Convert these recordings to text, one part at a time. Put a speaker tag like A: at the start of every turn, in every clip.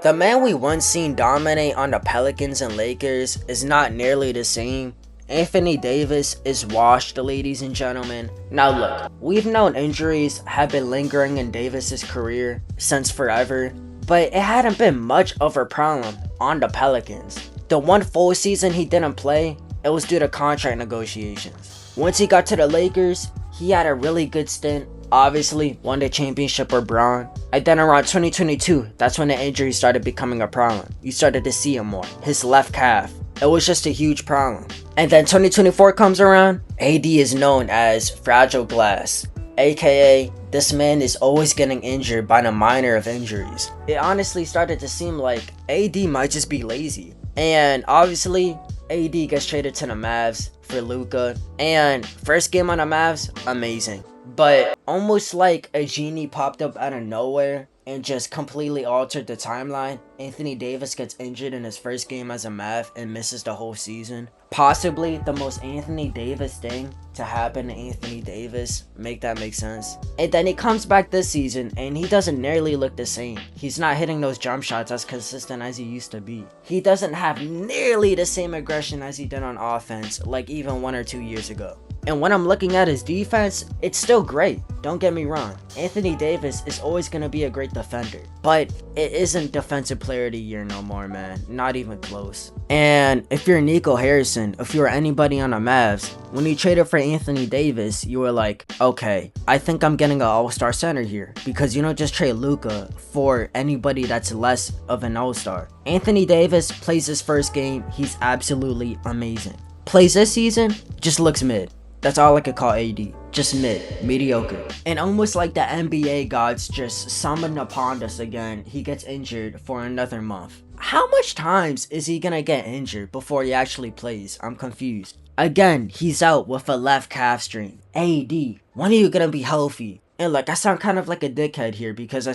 A: The man we once seen dominate on the Pelicans and Lakers is not nearly the same. Anthony Davis is washed, ladies and gentlemen. Now look, we've known injuries have been lingering in Davis's career since forever, but it hadn't been much of a problem on the Pelicans. The one full season he didn't play, it was due to contract negotiations. Once he got to the Lakers, he had a really good stint. Obviously, won the championship with Bron. And then around 2022, that's when the injury started becoming a problem. You started to see him more. His left calf. It was just a huge problem. And then 2024 comes around. AD is known as fragile glass. AKA, this man is always getting injured by the minor of injuries. It honestly started to seem like AD might just be lazy. And obviously, AD gets traded to the Mavs for Luka. And first game on the Mavs, amazing. But almost like a genie popped up out of nowhere and just completely altered the timeline. Anthony Davis gets injured in his first game as a Mav and misses the whole season. Possibly the most Anthony Davis thing to happen to Anthony Davis. Make that make sense? And then he comes back this season and he doesn't nearly look the same. He's not hitting those jump shots as consistent as he used to be. He doesn't have nearly the same aggression as he did on offense like even 1 or 2 years ago. And when I'm looking at his defense, it's still great. Don't get me wrong. Anthony Davis is always going to be a great defender. But it isn't defensive player of the year no more, man. Not even close. And if you're Nico Harrison, if you're anybody on the Mavs, when you traded for Anthony Davis, you were like, okay, I think I'm getting an all-star center here. Because you don't just trade Luka for anybody that's less of an all-star. Anthony Davis plays his first game. He's absolutely amazing. Plays this season, just looks mid. That's all I could call AD. Just mid. Mediocre. And almost like the NBA gods just summoned upon us again, he gets injured for another month. How much times is he gonna get injured before he actually plays? I'm confused. Again, he's out with a left calf strain. AD, when are you gonna be healthy? And look, I sound kind of like a dickhead here because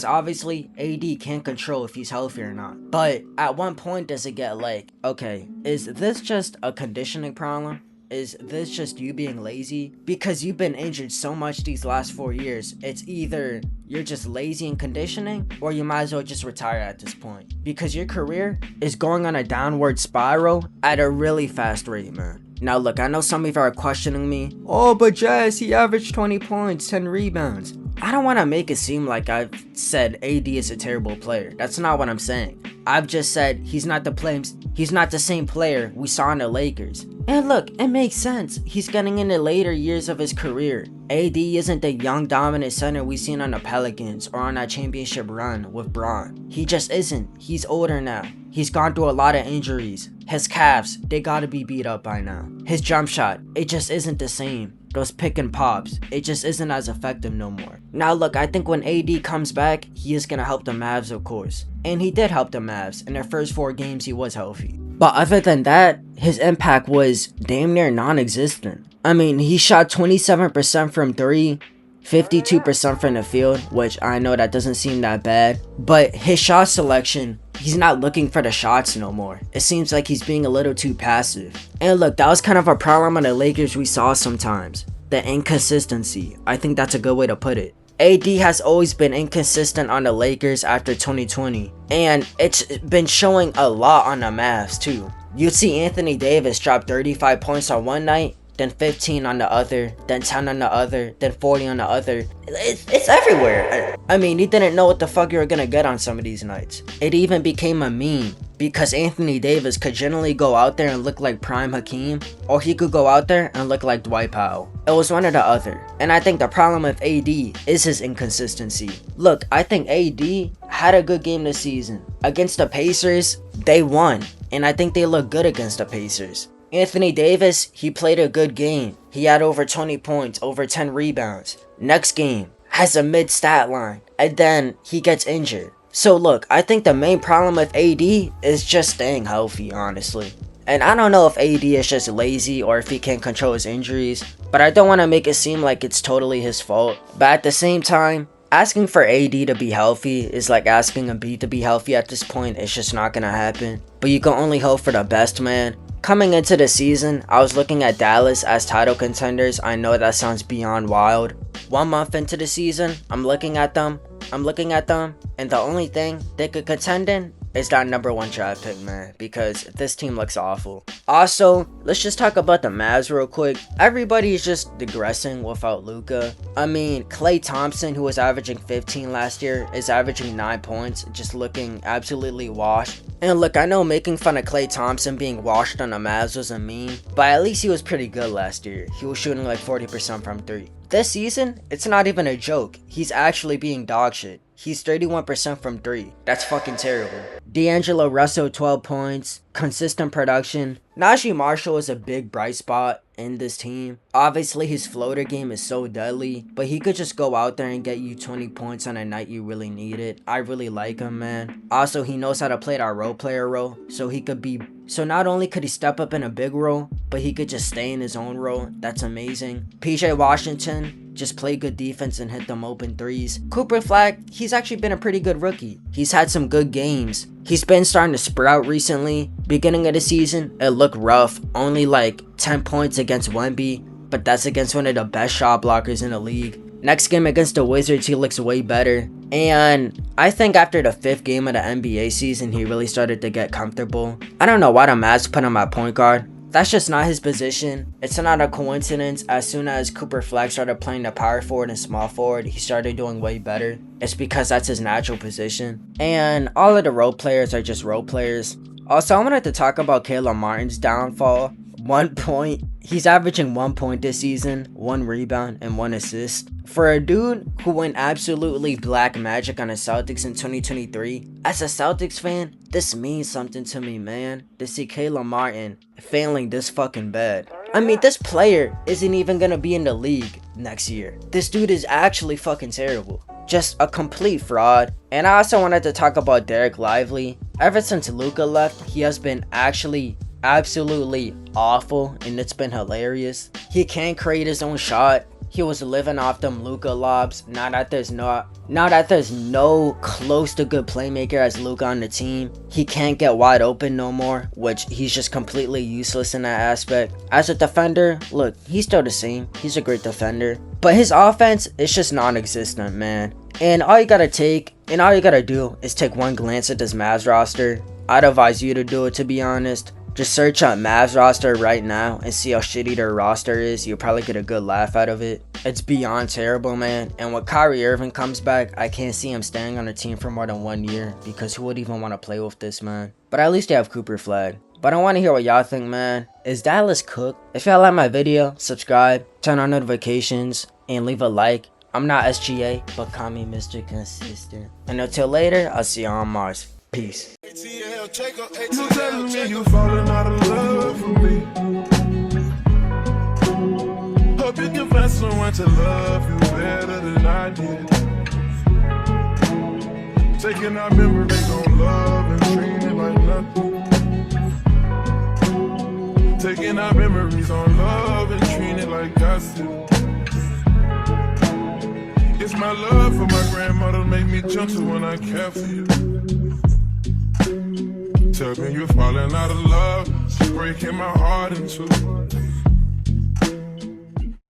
A: obviously AD can't control if he's healthy or not. But at one point does it get like, okay, is this just a conditioning problem? Is this just you being lazy? Because you've been injured so much these last 4 years, it's either you're just lazy in conditioning or you might as well just retire at this point. Because your career is going on a downward spiral at a really fast rate, man. Now look, I know some of you are questioning me. Oh, but Jazz, he averaged 20 points, 10 rebounds. I don't want to make it seem like I've said AD is a terrible player. That's not what I'm saying. I've just said he's not the same player we saw in the Lakers. And look, it makes sense. He's getting in the later years of his career. AD isn't the young dominant center we seen on the Pelicans or on that championship run with Bron. He just isn't. He's older now. He's gone through a lot of injuries. His calves, they gotta be beat up by now. His jump shot, it just isn't the same. Those pick and pops, it just isn't as effective no more. Now look, I think when AD comes back, he is gonna help the Mavs, of course. And he did help the Mavs. In their first 4 games, he was healthy. But other than that, his impact was damn near non-existent. I mean, he shot 27% from 3, 52% from the field, which I know that doesn't seem that bad. But his shot selection, he's not looking for the shots no more. It seems like he's being a little too passive. And look, that was kind of a problem on the Lakers we saw sometimes. The inconsistency. I think that's a good way to put it. AD has always been inconsistent on the Lakers after 2020. And it's been showing a lot on the Mavs too. You'd see Anthony Davis drop 35 points on one night, then 15 on the other, then 10 on the other, then 40 on the other. It's everywhere. I mean, you didn't know what the fuck you were gonna get on some of these nights. It even became a meme because Anthony Davis could generally go out there and look like Prime Hakeem, or he could go out there and look like Dwight Powell. It was one or the other. And I think the problem with AD is his inconsistency. Look, I think AD had a good game this season. Against the Pacers, they won. And I think they look good against the Pacers. Anthony Davis, he played a good game. He had over 20 points, over 10 rebounds. Next game, has a mid stat line, and then he gets injured. So look, I think the main problem with AD is just staying healthy, honestly. And I don't know if AD is just lazy or if he can't control his injuries, but I don't want to make it seem like it's totally his fault. But at the same time, asking for AD to be healthy is like asking Embiid to be healthy at this point. It's just not gonna happen. But you can only hope for the best, man. Coming into the season, I was looking at Dallas as title contenders. I know that sounds beyond wild. 1 month into the season, I'm looking at them. I'm looking at them, and the only thing they could contend in is that #1 draft pick, man, because this team looks awful. Also, let's just talk about the Mavs real quick. Everybody's just digressing without Luka. I mean, Klay Thompson, who was averaging 15 last year, is averaging 9 points, just looking absolutely washed. And look, I know making fun of Klay Thompson being washed on the Mavs was a meme, but at least he was pretty good last year. He was shooting like 40% from 3. This season, it's not even a joke. He's actually being dog shit. He's 31% from 3. That's fucking terrible. D'Angelo Russell, 12 points. Consistent production. Najee Marshall is a big bright spot in this team. Obviously, his floater game is so deadly, but he could just go out there and get you 20 points on a night you really need it. I really like him, man. Also, he knows how to play that role player role, so not only could he step up in a big role, but he could just stay in his own role. That's amazing. PJ Washington, just play good defense and hit them open threes. Cooper Flag, he's actually been a pretty good rookie. He's had some good games. He's been starting to sprout recently. Beginning of the season, it looked rough. Only like 10 points against Wemby, but that's against one of the best shot blockers in the league. Next game against the Wizards, he looks way better. And I think after the 5th game of the NBA season, he really started to get comfortable. I don't know why the Mavs put him at point guard. That's just not his position. It's not a coincidence. As soon as Cooper Flag started playing the power forward and small forward, he started doing way better. It's because that's his natural position. And all of the role players are just role players. Also, I wanted to talk about Caleb Martin's downfall. 1 point. He's averaging 1 point this season, 1 rebound, and 1 assist. For a dude who went absolutely black magic on the Celtics in 2023, as a Celtics fan, this means something to me, man. To see Caleb Martin failing this fucking bad. I mean, this player isn't even gonna be in the league next year. This dude is actually fucking terrible. Just a complete fraud. And I also wanted to talk about Derek Lively. Ever since Luka left, he has been actually absolutely awful, and it's been hilarious. He can't create his own shot. He was living off them Luka lobs. Now that there's no close to good playmaker as Luka on the team, he can't get wide open no more, which he's just completely useless in that aspect. As a defender, look, he's still the same. He's a great defender, but his offense is just non-existent, man. And all you gotta do is take one glance at this Mavs roster. I'd advise you to do it, to be honest. Just search up Mavs roster right now and see how shitty their roster is. You'll probably get a good laugh out of it. It's beyond terrible, man. And when Kyrie Irving comes back, I can't see him staying on the team for more than 1 year, because who would even want to play with this man? But at least they have Cooper Flag. But I want to hear what y'all think, man. Is Dallas cooked? If y'all like my video, subscribe, turn on notifications, and leave a like. I'm not SGA, but call me Mr. Consistent. And until later, I'll see y'all on Mars. Peace.
B: You telling me you falling out of love with me. Hope you can find someone to love you better than I did. Taking our memories on love and treating it like nothing. Taking our memories on love and treating it like gossip. It's my love for my grandmother make me gentle when I care for you. Tell me you're falling out of love, she's breaking my heart in two.